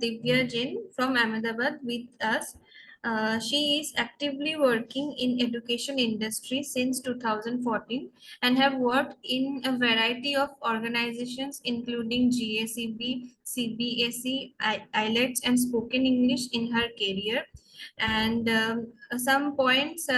Divya Jain from Ahmedabad with us. She is actively working in education industry since 2014 and have worked in a variety of organizations including GACB, CBSE, IELTS and spoken English in her career. And some points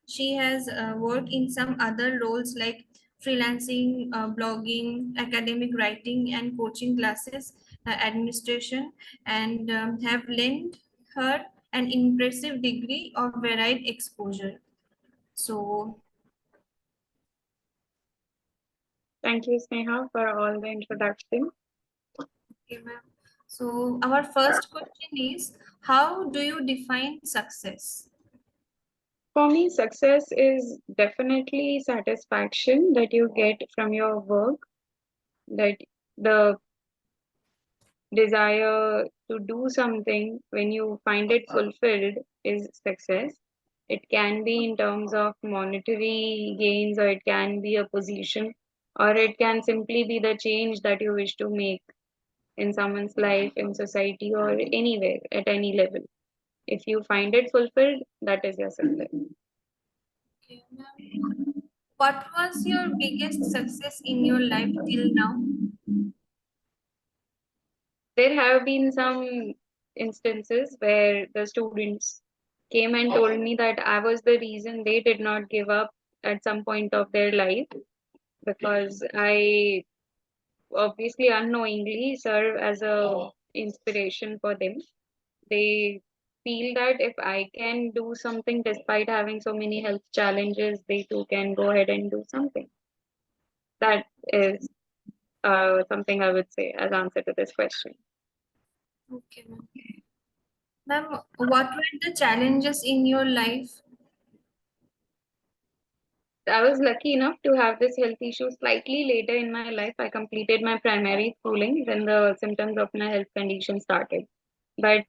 she has worked in some other roles like freelancing, blogging, academic writing, and coaching classes, administration, and have lent her an impressive degree of varied exposure. So, Thank you, Sneha, for all the introduction. okay, ma'am. So, our first question is, how do you define success? For me, success is definitely satisfaction that you get from your work, that the desire to do something when you find it fulfilled is success. It can be in terms of monetary gains, or it can be a position, or it can simply be the change that you wish to make in someone's life, in society, or anywhere at any level. If you find it fulfilled, that is your success. Okay, ma'am. What was your biggest success in your life till now? There have been some instances where the students came and told me that I was the reason they did not give up at some point of their life, because I obviously unknowingly serve as a inspiration for them. They feel that if I can do something despite having so many health challenges, they too can go ahead and do something. That is something I would say as answer to this question. Okay, ma'am. Ma'am, what were the challenges in your life? I was lucky enough to have this health issue slightly later in my life. I completed my primary schooling when the symptoms of my health condition started. But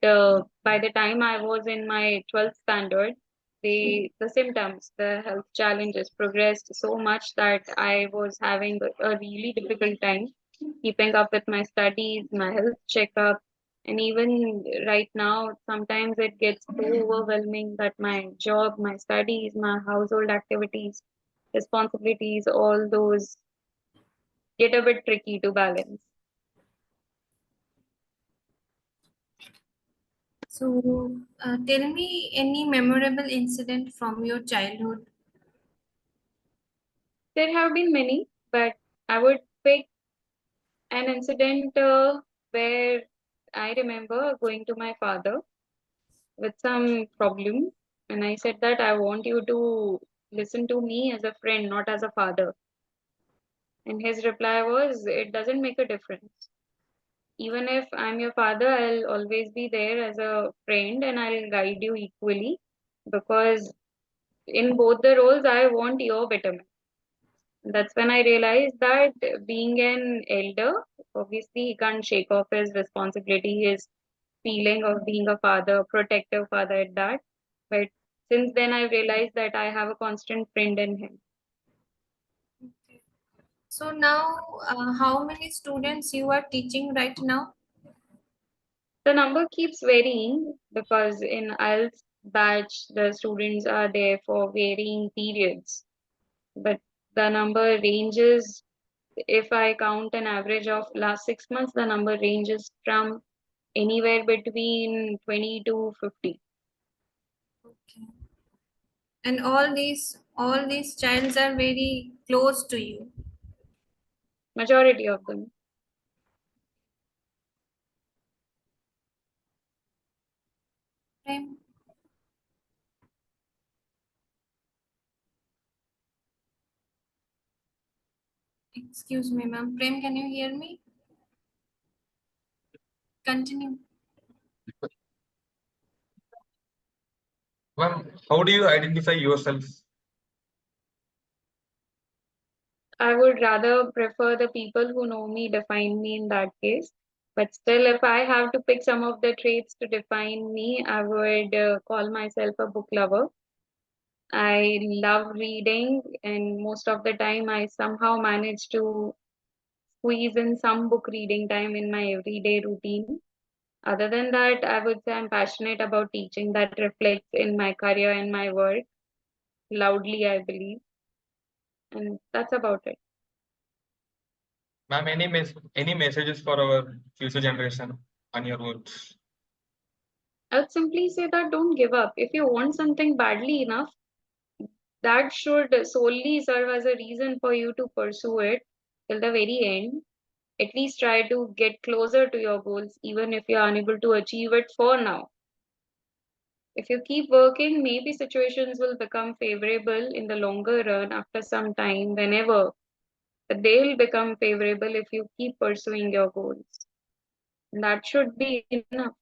by the time I was in my 12th standard, the symptoms, the health challenges progressed so much that I was having a really difficult time keeping up with my studies, my health checkup, and even right now, sometimes it gets so overwhelming that my job, my studies, my household activities, responsibilities, all those get a bit tricky to balance. So, tell me any memorable incident from your childhood. There have been many, but I would pick an incident where I remember going to my father with some problem, and I said that I want you to listen to me as a friend, not as a father. And his reply was, it doesn't make a difference. Even if I'm your father, I'll always be there as a friend and I'll guide you equally, because in both the roles, I want your betterment. That's when I realized that being an elder, obviously, he can't shake off his responsibility, his feeling of being a father, protective father at that. But since then, I realized that I have a constant friend in him. So now, how many students you are teaching right now? The number keeps varying because in IELTS batch, the students are there for varying periods. But the number ranges, if I count an average of last 6 months, the number ranges from anywhere between 20 to 50. Okay. And all these childs are very close to you. Majority of them. Prem, excuse me, ma'am. Prem, can you hear me? Continue. Well, how do you identify yourself? I would rather prefer the people who know me define me in that case. But still, if I have to pick some of the traits to define me, I would call myself a book lover. I love reading, and most of the time, I somehow manage to squeeze in some book reading time in my everyday routine. Other than that, I would say I'm passionate about teaching. That reflects in my career and my work loudly, I believe. And that's about it. Ma'am, any messages for our future generation on your words? I would simply say that don't give up. If you want something badly enough, that should solely serve as a reason for you to pursue it till the very end. At least try to get closer to your goals, even if you're unable to achieve it for now. If you keep working, maybe situations will become favorable in the longer run after some time, whenever. But they'll become favorable if you keep pursuing your goals. And that should be enough.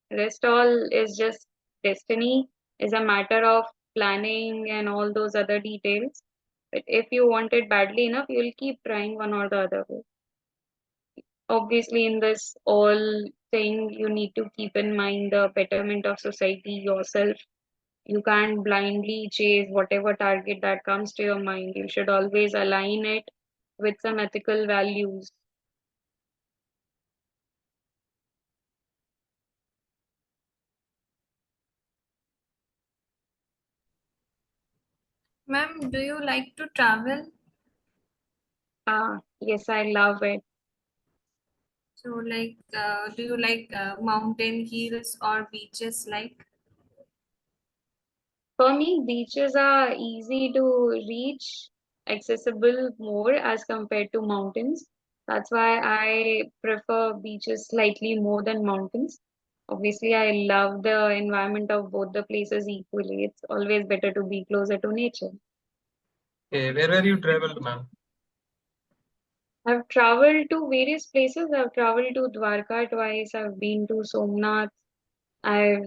Rest all is just destiny, is a matter of planning and all those other details. But if you want it badly enough, you'll keep trying one or the other way. Obviously, in this all thing, you need to keep in mind the betterment of society yourself. You can't blindly chase whatever target that comes to your mind. You should always align it with some ethical values. Ma'am, do you like to travel? Yes, I love it. So, like, do you like mountain hills or beaches? Like, For me, beaches are easy to reach, accessible more as compared to mountains. That's why I prefer beaches slightly more than mountains. Obviously, I love the environment of both the places equally. It's always better to be closer to nature. Where were you traveled, ma'am? I've traveled to various places. I've traveled to Dwarka twice. I've been to Somnath. I've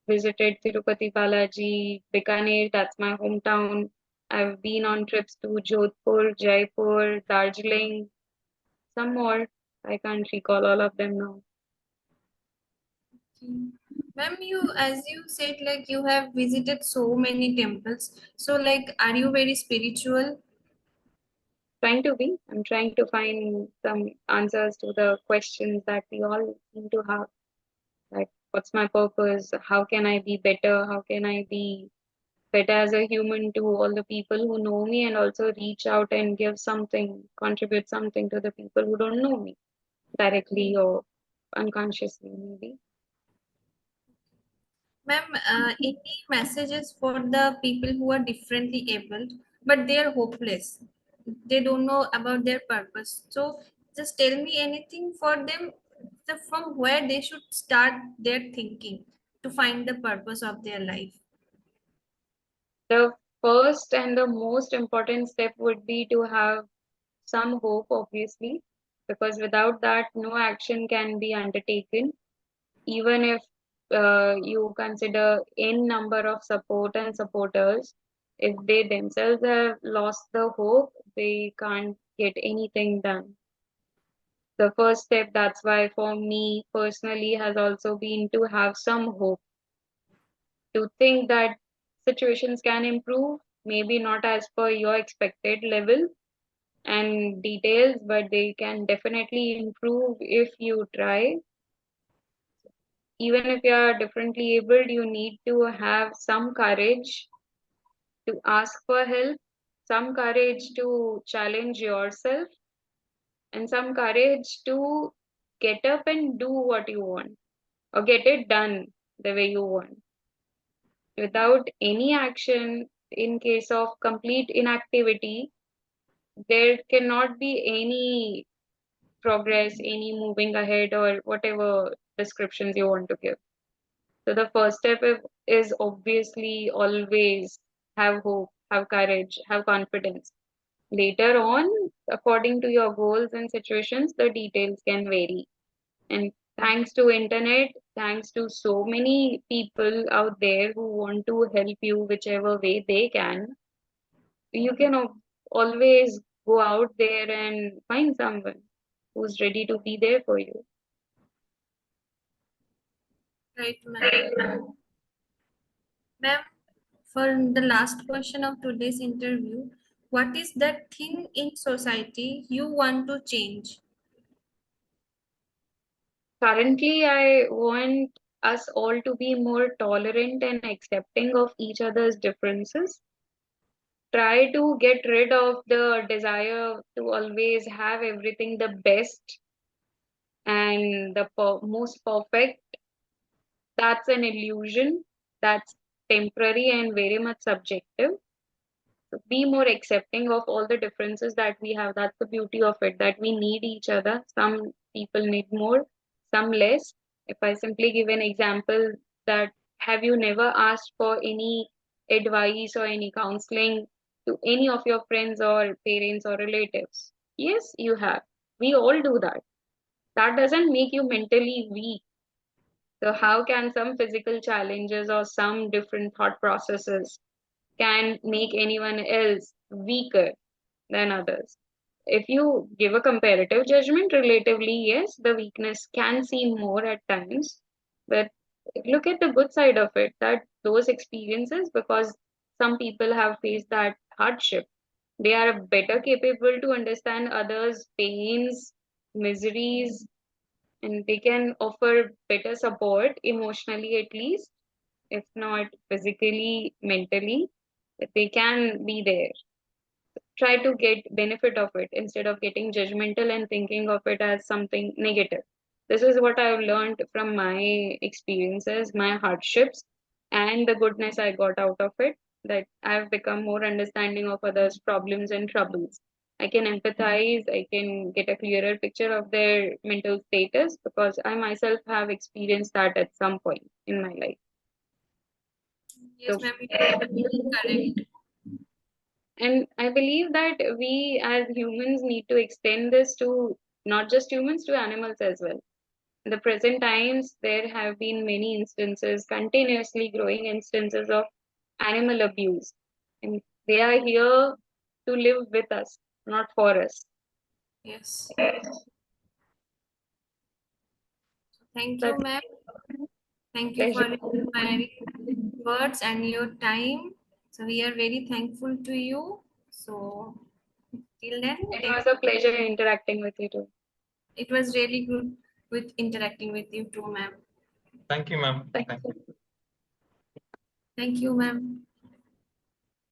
visited Tirupati Balaji, Bikaner, that's my hometown. I've been on trips to Jodhpur, Jaipur, Darjeeling, some more. I can't recall all of them now. ma'am, as you said, like, you have visited so many temples. So, like, are you very spiritual? Trying to be. I'm trying to find some answers to the questions that we all seem to have. Like, what's my purpose? How can I be better? How can I be better as a human to all the people who know me and also reach out and give something, contribute something to the people who don't know me directly or unconsciously, maybe. Ma'am, any messages for the people who are differently abled, but they are hopeless? They don't know about their purpose. So, just tell me anything for them from where they should start their thinking to find the purpose of their life. The first and the most important step would be to have some hope, obviously, because without that, no action can be undertaken. Even if you consider n number of support and supporters, if they themselves have lost the hope, they can't get anything done. The first step, that's why for me personally, has also been to have some hope, to think that situations can improve, maybe not as per your expected level and details, but they can definitely improve if you try. Even if you are differently abled, you need to have some courage to ask for help, some courage to challenge yourself, and some courage to get up and do what you want or get it done the way you want. Without any action, in case of complete inactivity, there cannot be any progress, any moving ahead, or whatever descriptions you want to give. So the first step is obviously always have hope, have courage, have confidence. Later on, according to your goals and situations, the details can vary. And thanks to internet, thanks to so many people out there who want to help you whichever way they can, you can always go out there and find someone who's ready to be there for you. Right, ma'am. Ma'am, for the last question of today's interview, what is that thing in society you want to change? currently, I want us all to be more tolerant and accepting of each other's differences. Try to get rid of the desire to always have everything the best and the most perfect. That's an illusion. That's temporary and very much subjective. Be more accepting of all the differences that we have. That's the beauty of it, that we need each other. Some people need more, some less. If I simply give an example, that have you never asked for any advice or any counseling to any of your friends or parents or relatives? Yes, you have. We all do that. That doesn't make you mentally weak. So how can some physical challenges or some different thought processes can make anyone else weaker than others? If you give a comparative judgment, relatively, yes, the weakness can seem more at times, but look at the good side of it, that those experiences, because some people have faced that hardship, they are better capable to understand others' pains, miseries, and they can offer better support emotionally, at least, if not physically, mentally. They can be there. Try to get benefit of it instead of getting judgmental and thinking of it as something negative. This is what I've learned from my experiences, my hardships, and the goodness I got out of it, that I've become more understanding of others' problems and troubles. I can empathize, I can get a clearer picture of their mental status because I myself have experienced that at some point in my life. Yes, So, ma'am, you are absolutely correct. and I believe that we as humans need to extend this to not just humans, to animals as well. In the present times, there have been many instances, continuously growing instances of animal abuse. And they are here to live with us, not for us. Yes. Thank you, That's ma'am. Thank you for pleasure. your inspiring words and your time. So we are very thankful to you. So till then, It was a pleasure interacting with you too. it was really good with interacting with you too, ma'am. Thank you, ma'am. Thank Thank you. you. Thank you, ma'am.